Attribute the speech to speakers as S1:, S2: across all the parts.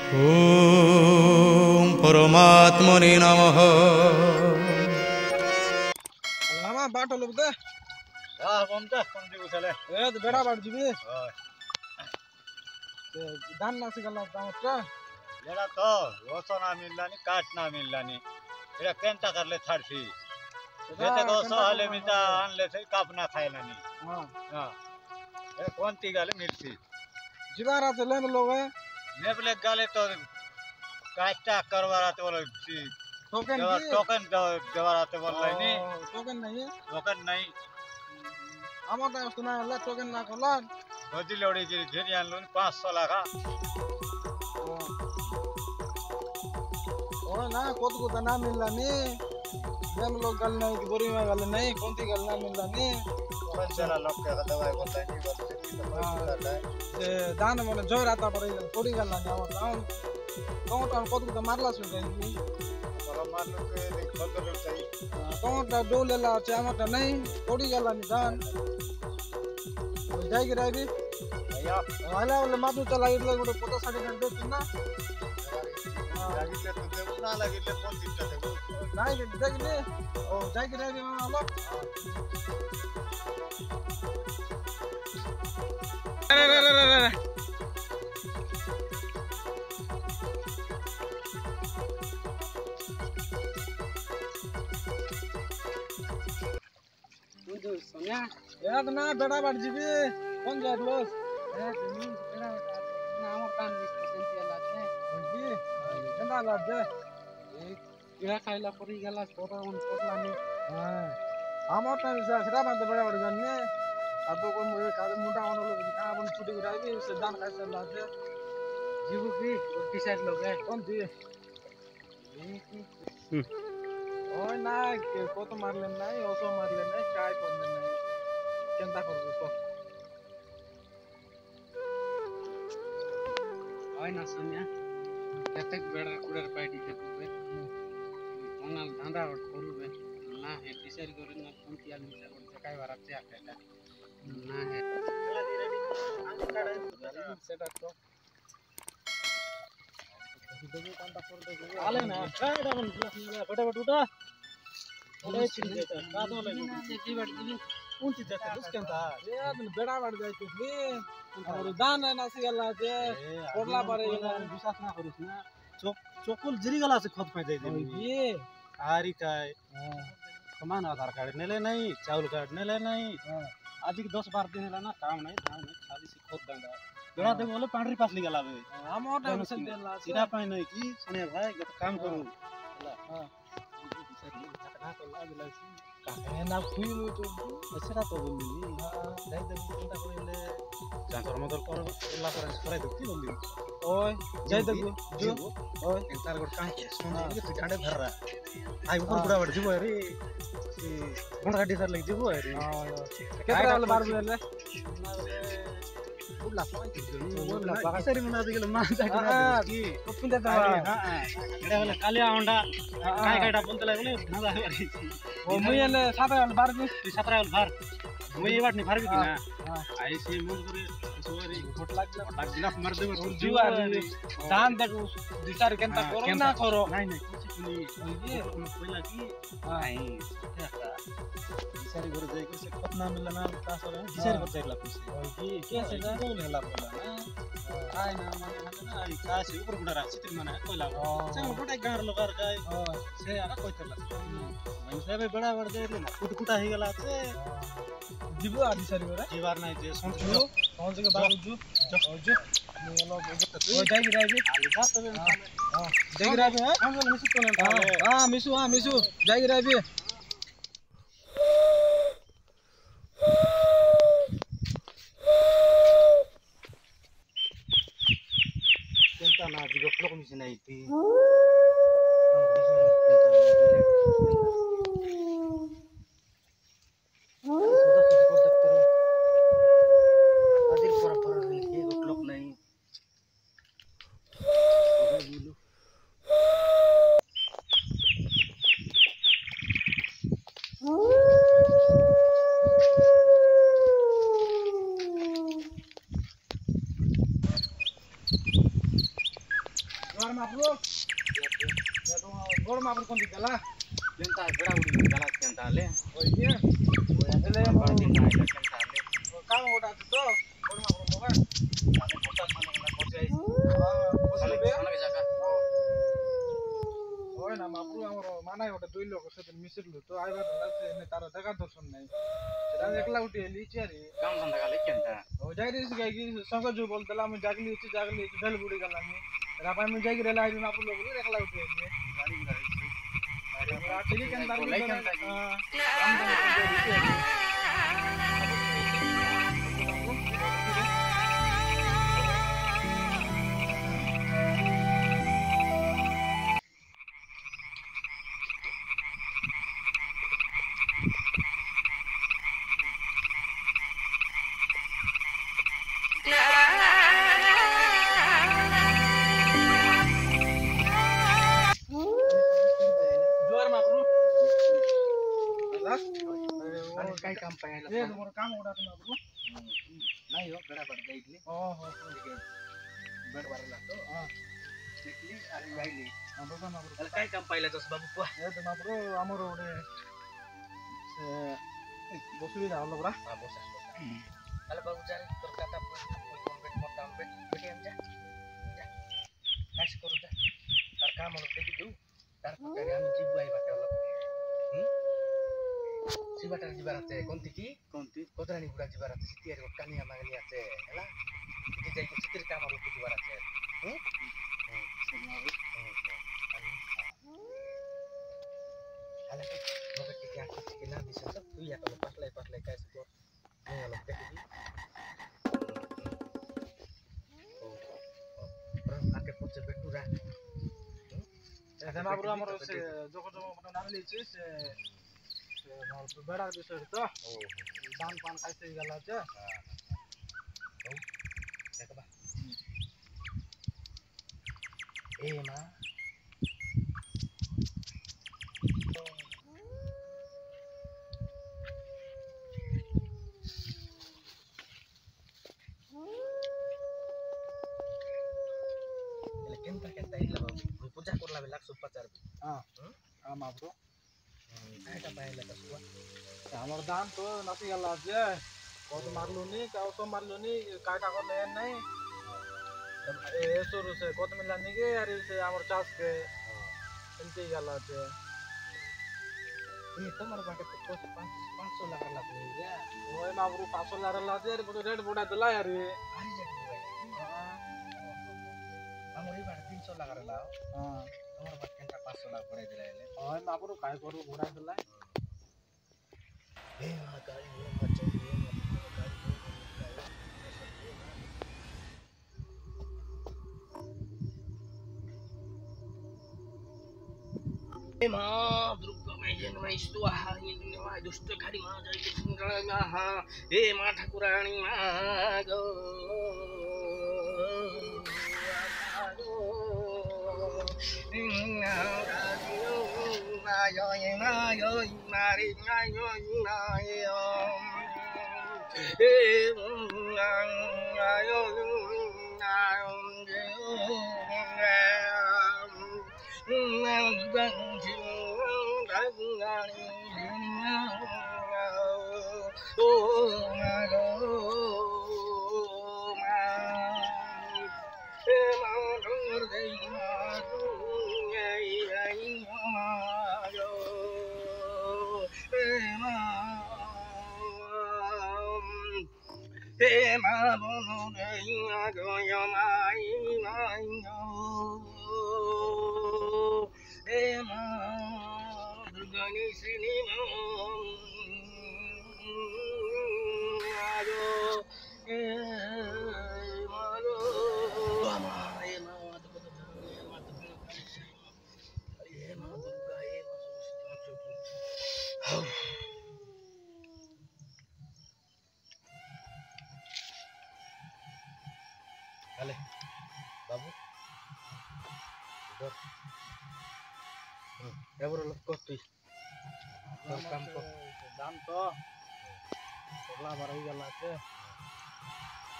S1: ओम परमात्मने नमः।
S2: लामा बाटो लुब्दे
S3: बमता कम्ती उछले
S2: ए त बेडा बाट जिबी दान नासी गल्ला दामत्र
S3: एडा त रोसो ना मिल्ला नि काट ना मिल्ला नि एडा केन्टा करले थाडसी जेतेको सहले मिता आनले चाहिँ कापना खाइला नि ए कोन्ती गाले मिल्सी
S2: जिबारा त लेन लोगे
S3: नेबले गाले तो काटटा करवारा तो बोले
S2: टोकन
S3: टोकन देवारा तो बोलले नि
S2: टोकन नहीं
S3: टोकन नहीं
S2: আমার তো শোনা হলো টোকেন না করলাম
S3: बजी लोडी की घेरी आनलो नि 500 लाखा
S2: ओ ना कोत को ना मिलला नी हम लोग गल नहीं कि बोरी में गल नहीं कौन सी गल ना मिलला नी
S3: कौन चला लोग के दवाई बोलता नहीं बोलते
S2: ए दान मन जोर आता पर थोड़ी गल ना हम गांव टोट कोत को मारला सुन गई
S3: पर मारलो के खतर चाहिए
S2: टोट डोलेला चामट नहीं थोड़ी गल नहीं दान जाएगी राइबी
S3: भैया
S2: वाला वाला मातु चला इतला गोटे पता साडी घंटे ना
S3: लागिले तो देऊ ना लागिले कोण दिसता देऊ
S2: नाही देखले ओ जाएगी राइबी मामा रे
S4: सोनिया
S2: याद ना बेटा बाट जीबी कौन जात लोस
S4: ए तुमी बेड़ा ना हमर कान लिस सेंटी लाते
S2: जी केना लाद दे
S4: ए किरा खाइला परी गेला छोटा उन पोटलानी
S2: हां हमर टाइम से सरा बात बेटा बाट गन्ने अब को मुझे का मुंडा होन लोग का बन छुटी गिराई से दान खाइसे लाद दे
S4: जीवु की डिसाइड लोग है
S2: कौन दी ओय ना के को तो मारले नहीं ओसो मारले नहीं काय करले नहीं चिंता करबो को
S4: ओय ना सोनिया केते बेड़ा उड़र पाइडी के तुबे कोनाल धंधा और करूबे ना है डिसाइड करे ना कोन किया मिसा और काय बारा से आकेला ना है
S2: सेटा तो आले ना काडा मन फटाफट उठा ले चिंता का तो ले
S4: जी बट जी
S2: कौन चीज जाते है उसके अंदर ये आदमी बेड़ा बढ़ जाए कुछ भी और दान है ना सी गला जे कोडला परे गला
S5: विश्वास ना करिस ना चोकुल जिरी गला से खत पे दे दे
S2: ये
S5: आरी काय समान आधार कार्ड नेले नहीं चावल कार्ड नेले नहीं आज की 10 बार दिन ना काम नहीं धाम नहीं खाली से खत दंगा बेड़ा दे बोले पांडरी पास गला बे
S2: हम और टाइम से देला
S5: सीधा पाए नहीं की सुने भाई गत काम करू
S2: हां
S5: ना तो लाग लासी
S2: काहे ना खुई मु तो
S5: ऐसा तो बोली जाई दे चिंता करिले जाकर मदर पर ला पर करे दो की बोली
S2: ओय जाई दे जो ओय
S5: तार गोट काहे सुन ये तो गाड़े धर रहा आई ऊपर बुढ़ा बैठ जीवो रे गुण गाड़ी सर लग जीवो रे
S2: केतरा वाला बार बोले
S5: बुढ़ला पांच बुढ़ला बागासरी मना दे गेल मान जा की
S2: पुंदा ता
S5: हां एडा वाला कालिया होंडा काय कायटा बोलते लागे मजा आरी
S2: ओ मुयले साता वाला बार में
S5: तू 17 वाला भार मुई वाट नहीं भार भी ना आई से मन करे सोरी
S2: घोट लाग
S5: गिलास मार दे
S2: जीव आदमी दान दे विचार केनता करो ना करो
S5: नहीं नहीं कुछ नहीं ये पहिला की आई सारी घर जाए के से पतना मिलना ना का सर दिसर कर जाइला पैसे
S2: कैसे ना
S5: बोल हला बोला ना आय ना माने ना आई का से ऊपर गुडा राखी तिर माने कोइला चंग गोटा गार लगार गाय से आना कोइ तला मन से बे बड़ा बड़ दे ना कुटकुटा ही गला से
S2: जीव आदि सारी बरा
S5: जीवार नहीं जे सोच
S2: जो कौन जगह बार जो जो मेलो ओ जाई गिराबी
S5: बात तो
S2: हां जाई गिराबी है
S5: हम मिसु तो नहीं
S2: हां मिसु जाई गिराबी
S5: चिंता ना जीव लोक मिसी नहीं थी
S2: ମାପରୁ ଏ ତ ବଡ଼ ମାପରୁ କୋନ ଦିଲା
S4: କେନ୍ତା ବେଡା ଉଡି ଗଲା କେନ୍ତା ହେଲେ
S2: ଓଇ ଯେ ହେଲେ
S4: ବଡ଼ ଦିନ ଆଇଲା କେନ୍ତା ହେଲେ
S2: କାମ ଗୋଟା ଅଛି ତ ବଡ଼ ମାପରୁ ଦବା
S4: ଆମେ ବର୍ଷା ଥାନେ ଗଲା ପଛେ ଆଇছি
S2: ବସିବେ
S4: ଅନେକ ଜାଗା
S2: ওই না মাপু আমার মানায় ওটা দুই লোক সেদিন মিশিলু তো আইবার তার দেখা দর্শন নাই সেটা একলা উঠে লিচি আরে
S4: কাম ধন্দা গলে কেন্তা
S2: ও যাই রে গাইকি সঙ্গ জু বলতলা আমি জাগলি ঢেল বুড়ি গেলাম রাপাই আমি যাই রেলা আইবি মাপু লোক একলা উঠে এলি
S4: গাড়ি গুড়া আইছি
S2: ঠিক কেন তার
S4: বলাই কেন্তা কি
S2: জোর মাপু
S4: अरे काय काम पाहिलं
S2: ए तुम्हारा काम उड़ा तुम मापू
S4: नाही हो बेडा बड जाईली
S2: ओहो
S4: बेड भरला तो देखली अरे वाईली
S2: बघा मापू
S4: त्याला काय काम पाहिलं तस बाबू पा
S2: ए तो मापू ଆମର ଗୋଟେ ସେ বসুবি না হলো বড়া
S4: हा बोसा अरे बाबू जा रे তোর কাটা কোন বেড মতাম বেড বেটি আম যা যা কাজ করু যা তার কাম হলো দেখি দু তার পরে আমি জিবু আই বাটা হলো শিবাটার জিবার আছে কোনটি কোতরানি গুড়া জিবার আছে সিটিয়ার কানিয়া মাগনি আছে হেলা এটি যাই কি চিত্র কাম হলো জিবার আছে আলে মগে টিকে আছে কি না দিছ তো তুই এত পাতলাই পাতলাই কাজ কর আমি হলো দেখি আকে পচে বেটুরা
S2: ସେ ମାପରୁ ଆମର ସେ ଯୋଗ ଯୋଗ ଗୋଟେ ନାମ ଦେଇଛି ସେ ବେড়ার বিষয় তো ধান পান খাইতে গেল যে
S4: দেখবা এ মা কেনতা কেনতা ইলা বাবু পূজা করলা বেলা সুপাচার
S2: মাপରୁ
S4: এটা পাইলা তো সুয়া
S2: আমার ধান তো নাচি গেল যে কত মারলুনি কাউ তো মারলুনি কাটা করলে নাই এসুর সে কত মিলানি কে আর সে আমার চাষ কে এমতি গেল যে
S4: ये तुम्हारे बाटे तो कुछ 500 लगा ला पड़ेगा
S2: ওই মাপରୁ 500 লাড়লা যে রেট বড়া দিলা আর
S4: भारी जगह हुआ है हमारे बाटे 300 लगा ला
S2: হ্যাঁ
S4: तुम्हारे बाटे केंटा 500 लगा पड़े दिला ले
S2: ওই মাপରୁ কাই করু বড়া দিলা
S4: ए मां गाड़ी में बच्चे ए मां दुर्गा मैजन में इस्तुआ हानि में दुष्ट घड़ी मां जाई सिंगला हा ए मां ठाकुरानी मां गो Hale, babu. Udah. Ya baru lekot tuh.
S2: দাম তো সবলা বাড়াই গেল আছে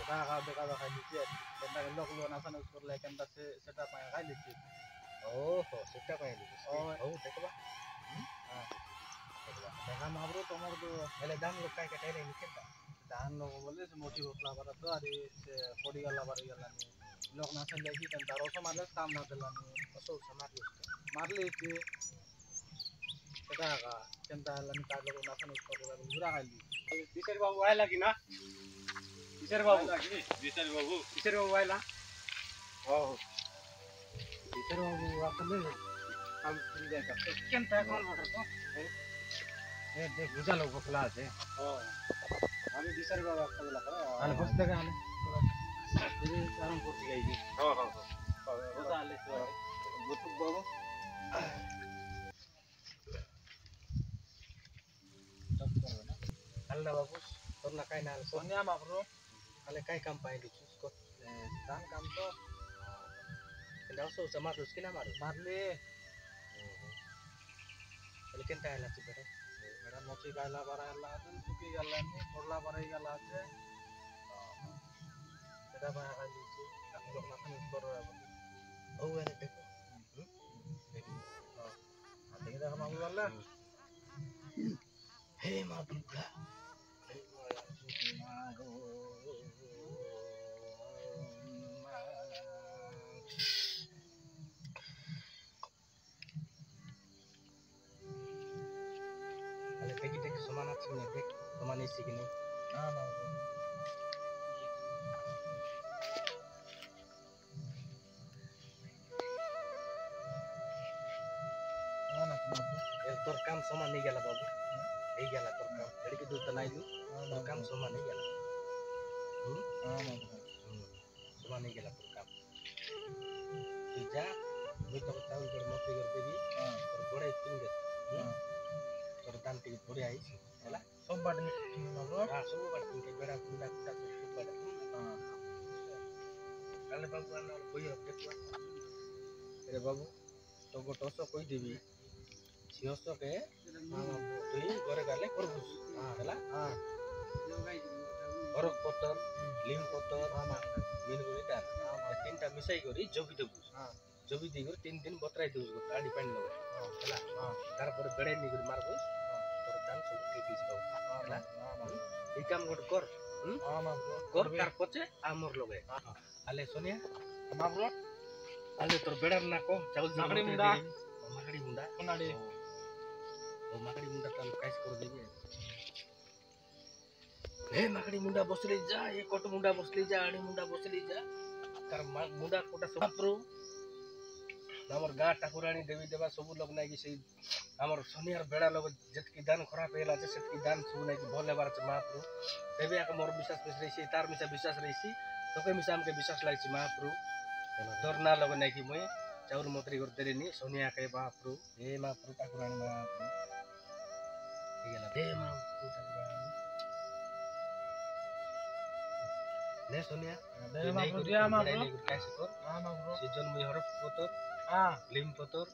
S2: ସେଟା ଏକା ଦେଖା ଦେଖା ହେଇଛି କେନ୍ତା ଲୋକ ନାସନ କରଲେ କେନ୍ତା ସେଟା ପାଇଁ ଏକା ହେଇଛି
S5: ଓହୋ ସେଟା ପାଇଁ ହଉ ଦେଖିବା
S2: দেখা মাবরো তোমার তো
S5: ହେଲେ ଦାମ ଲୋକ କାଇଁ କେଟା ହେଲେ କେନ୍ତା
S2: ধান লোক বলে সে মোটি বসলা বার তো আরে সে পড়ি গেলা বাড়ি গেলানি লোক না সেলে কি কেনতা রস মারলে কাম না দিলানি
S5: অসৌ সমাজ
S2: মারলে কি সেটা একা কেনতা হেলানি তার লোক নাসন করলে ঘুরা খাইলি
S4: বিচার বাবু আইলা কি না বিচার বাবু আইলা
S2: বিচার বাবু আসলে কাম করে যায় কাছে
S4: কেনতা কল বটর তো
S5: এ দেখ বুঝা লোক বসলা আছে
S4: আমি বিচার বাবু একটা বলা
S2: আলে বস দেখা আলে
S5: আরাম করছি গাইছি
S2: বসা আলে তো বুতুক বাবু
S5: আল্লাহ বাবু তোর না কাই না
S2: সোনিয়া মাবরো
S5: আলে কাই কাম পাই দিছিস কো
S2: ধান কাম তো
S5: কিন্তু অসৌ সমাজ কিনা মারু
S2: মারলে
S5: তাহলে কেনতা হেলা তুই বেটা
S2: মেরা মোচি গাইলা বারা হেলা আছে সুকি গেলানি পড়লা বারাই গেলা আছে সেটা পায় খাইছি লোক নাসন করবে
S5: ও এনে দেখো
S2: দেখি দেখা মামু বললে
S5: হে মা দুর্গা দেখি সমান আছে না দেখ সমান এসে কিনে
S2: না না
S5: তোর কাম সমান नहीं गेला बाबू नहीं गेला তোর কাম लड़की दूध तनाइलु তোর কাম সমান नहीं गेला সমান नहीं गेला তোর কাম তুই যা আমি তোর চাউল তোর মত করে দেবি তোর বড়াই তিনগে তোর দান থেকে ধরে আইছি ହେଲା
S2: সব বাড়ি মাবরো
S5: ସବୁ ବାଟ ତିনକେ ବେଡା କୁଣ୍ଡା କୁଣ୍ଡା ସବୁ ବାଟ କାଲେ ବାବୁ ଆନ କହି ରଖିବା रे बाबू तो गोटोस कहि देबी सियोस के तुई घरे गाले करबुस ହେଲା हरक पत्तर लिम पत्तर मिनगुनी डाल तीनटा मिसाई करी जोगी देबु जोगी दी कर 3 दिन बतराई देबु गाड़ी पानी लगे ହେଲା तार पर बेडे नी कर मारबुस तोर दान सब ठीक हिसाब ହେଲା এই কাম গোট কর কর তার পছে আমর লগে আলে সোনিয়া
S2: মাবরো
S5: আলে তোর বেড়ার না কো চাউল
S2: মাগড়ি মুন্ডা
S5: কোনাড়ি ও মাগড়ি মুন্ডা তাল কাজ করে দিবি হে মাগড়ি মুন্ডা বসলি যা এ কট মুন্ডা বসলি যা আড়ি মুন্ডা বসলি যা তার মুন্ডা কোটা সপ্রু আমার গা ঠাকুরানি দেবী দেবা সবু লোক নাই কি সেই আমার শনিয়ার বেড়া লোক যেতকি দান খারাপ হেলা আছে সেতকি দান সবু নাই কি ভল হেবার আছে মহাপ্রভু দেবী আকে মোর বিশ্বাস রইছি তার মিশা বিশ্বাস রইছি তোকে মিশা আমকে বিশ্বাস লাগছি মহাপ্রভু তোর না লোক নাই কি মই চাউর মতরি করতে নি সোনিয়া কে মহাপ্রভু হে মহাপ্রভু ঠাকুরানি মহাপ্রভু ঠিক আছে হে মহাপ্রভু ঠাকুরানি নে সোনিয়া
S2: দে মাবরো দিয়া মাবরো
S5: कैसे कर
S2: মাবরো
S5: सीजन में हरफ पतर लिम पतर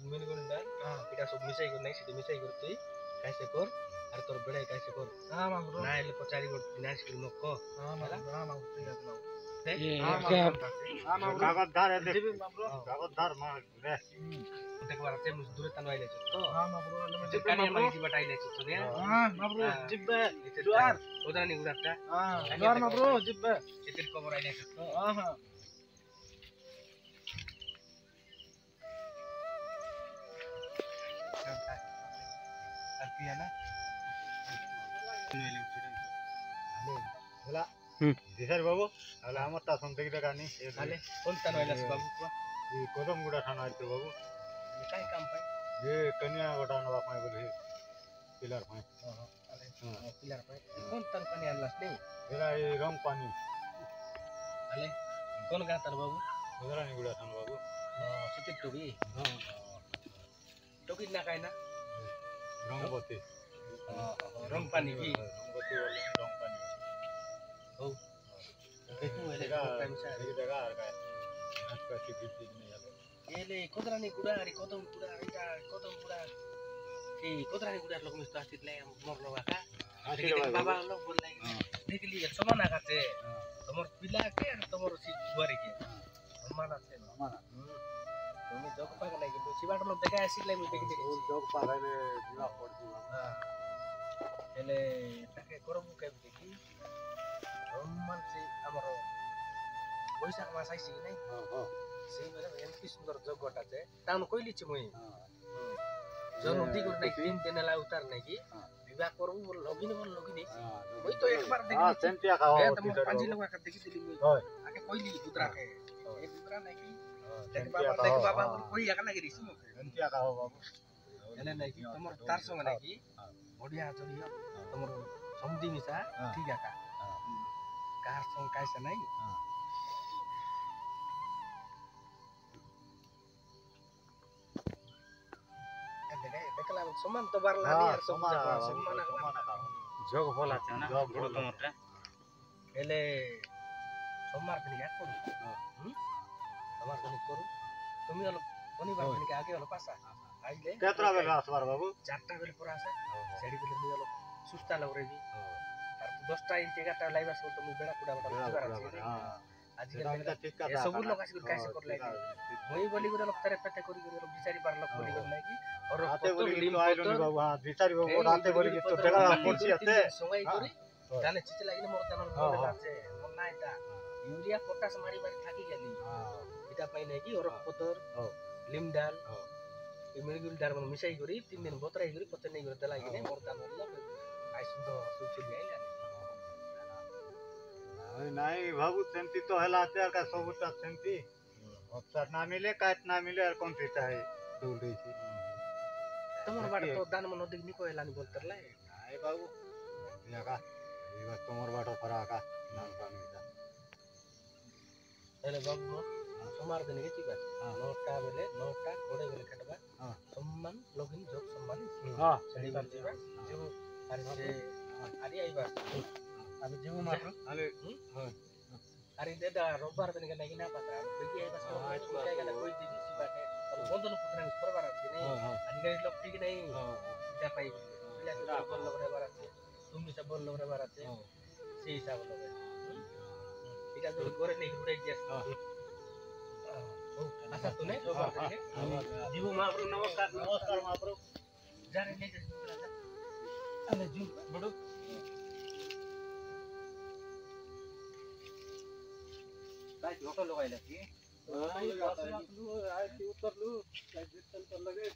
S5: मिलगुन डाल এটা সব মিশাই কর নাই সেটা মিশাই করতে कैसे कर আর তোর বেড়াই कैसे कर
S2: মাবরো
S5: না এলে পচারি কর দিনাস কি মক
S2: মাবরো ঠিক আছে
S3: কাগজ ধার
S2: দিবি মাবরো
S3: কাগজ ধার মার রে
S5: দেখবার আছে মুজ দূরে তান আইলে তো
S2: মাবরো আমি
S5: যে কানি মাই দিবা টাইলে তো নে
S2: মাবরো জিব্বে জোয়ার
S5: ওদানি গুড়াটা
S2: জোয়ার মাবরো জিব্বে
S5: এদের খবর আইলে তো আর কি না
S3: দিশার বাবু তাহলে আমার তা শুনতে গেলে কানি
S5: তাহলে কোন তান আইলে বাবু কো
S3: এই কদম গুড়া থানা আইতে বাবু
S5: কাই কাম পাই
S3: যে কন্যা গোটা নবা পাই বলে পিলার পাই
S5: পিলার পাই কোন তান কানি আনলাস নেই
S3: এরা এই রং পানি
S5: তাহলে কোন গা তার বাবু
S3: গোদারানি গুড়া থানা বাবু
S5: সিটি টবি টকি না কাই না
S3: রংবতী
S5: রং পানি কি
S3: রংবতী বলে রং পানি
S5: ও দেখু এলে টাইম সা
S3: এই জায়গা আর গায় আজকে কি ঠিক নেই যাবে
S5: এলে কোদরানি গুড়া আর কদম গুড়া এটা কদম গুড়া এই কোদরানি গুড়ার লোক মিস্ত আসিত লাই মোর লগা কা बाबा लोग बोल रहे हैं देख लीजिए समान आका से तमर पिला के और तमर सी बुआरी के समान আছে তুমি জগ পাগ লাগি সিবাট লোক দেখা আসিলে আমি দেখি দেখি
S3: জগ পাগাইলে জিবা পড়ছি
S5: এলে তাকে করবো কেবে দেখি সমান সে আমার বৈশাখ মাস আইছি নাই সেই বেলা এমপি সুন্দর জগটা আছে তাও কইলিছি মই জনদি করে নাই তিন দিন লা উতার নাকি বিবাহ করবো বল লগিন ওই তো একবার দেখি
S3: সেন্টিয়া খাও
S5: তোমার পাঁচি লগা কা দেখি দিলি মই আগে কইলি গুদরাকে এই গুদরা নাকি দেখ বাবা বল কই একা লাগি দিছি
S3: সেন্টিয়া খাও বাবু
S5: এলে নাকি তোমার তার সঙ্গে নাকি বড়িয়া চলিও তোমার সমদি মিশা ঠিক আছে কার সঙ্গে কাইছে নাই देखला समान तो बारला नहीं यार समान
S3: जोग बोला था ना जोग बोल तमरा
S5: एले सोमवार दिन याद करू सोमवार दिन करू তুমি হলো শনিবার দিনকে আগে হলো পাসা আইলে
S3: কেতরা বেলা আসবার বাবু
S5: 4টা বেলা পর আসে সেডি বেলা মুই হলো সুস্তা লাগরেবি আর 10টা ইঞ্চি 11টা লাইবা সব তুমি বেড়া কুড়া বড় দিবার আছে আজকাল
S3: ঠিক কথা
S5: এ সব লোক আসি কাইছে করলাই মই বলি করে লোক তারে পেটে করি করে বিচারি পার লোক বলি করে লাগি और
S3: हाथे बोली तो आइलो नि बाबू हां বিচারি বাবু হাতে বলি তো দেখা পড়ছি আছে
S5: সবাই করি জানে চিচে লাগিলে মোর জানার মনে আছে মন নাই তা ইউরিয়া পটাশ মারি মারি থাকি গেলি এটা পাই নাই কি ওর পতর লিমডাল ইমিরগুল ডার মানে মিশাই করি 3 দিন বতরাই করি পচে নাই করে দেলাই গিনে মোর জানার হলো আই সুন্দর সুচলি আইলা
S3: নাই বাবু সেন্টি তো হেলা তের কা সবটা সেন্টি অপশন না মিলে কাট না মিলে আর কোন ফিটা है দৌড় দিছি
S5: তোমার বাড়ি তো দান মন দিক নিকো এলানি বলতরলাই
S3: নাই বাবু ইয়াকা এবার তোমার বাটা ফরা কা নাম কামিটা
S5: এলে বাবু সোমবার দিন গেছি বাস 9টা বেলে 9টা ঘোড়ে বেলে কাটবা সম্মান লগিন যোগ সম্মান
S3: हां
S5: সেডি বাজিবা যে আর যে আরি আইবা আমি যেমন মাত্র
S3: আলে
S5: আরে দাদা রোববার দিন কে নাকি না পাত্রা বেগি আইবা সব জায়গা কই দিবি সিবাকে আর বন্ধন পুত্র করবার আছে নাই আজকে লোক ঠিক নাই এটা পাই পিলা তো বললো করে বাড়াতে তুমি সব বললো করে বাড়াতে সেই হিসাব হবে এটা তো করে নেই ঘুরে গিয়ে আচ্ছা তো নেই রোববার দিন জীবু মহাপ্রভু নমস্কার নমস্কার মহাপ্রভু জানে নেই যে আরে জি বড় काय ऑटो लगाइला की
S2: आई बसलु आई उतरलु काय जितल कर लगे